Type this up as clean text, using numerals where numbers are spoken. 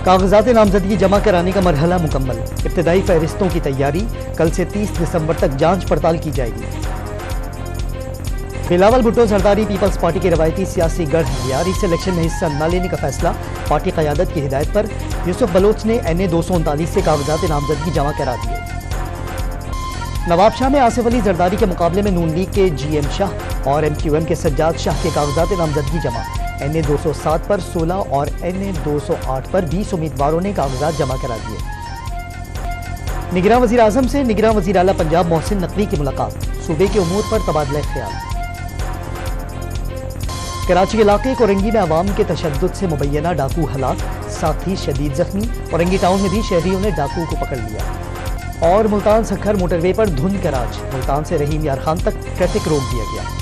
कागजात नामजदगी जमा कराने का मरहला मुकम्मल। इब्तदाई फहरिस्तों की तैयारी। कल से 30 दिसंबर तक जांच पड़ताल की जाएगी। बिलावल भुट्टो जरदारी पीपल्स पार्टी के रवायती सियासी गढ़ लियारी से इलेक्शन में हिस्सा न लेने का फैसला। पार्टी क़यादत की हिदायत पर यूसुफ बलोच ने NA 239 से कागजात नामजदगी जमा करा दिए। नवाबशाह में आसिफ अली जरदारी के मुकाबले में नून लीग के GM शाह और MQM के सज्जाद शाह के कागजात नामजदगी जमा। NA 207 पर 16 और NA 208 पर 20 उम्मीदवारों ने कागजात जमा करा दिए। निगरान वज़ीर आज़म से निगरान वज़ीर आला पंजाब मोहसिन नकवी की मुलाकात। सूबे के उमूर पर तबादला ख्याल। कराची इलाके कोरंगी में अवाम के तशद्दुद से मुबैना डाकू हलाक, साथी शदीद जख्मी। औरंगी टाउन में भी शहरियों ने डाकू को पकड़ लिया। और मुल्तान सखर मोटरवे पर धुंध का राज। मुल्तान से रहीम यार खान तक ट्रैफिक रोक दिया गया।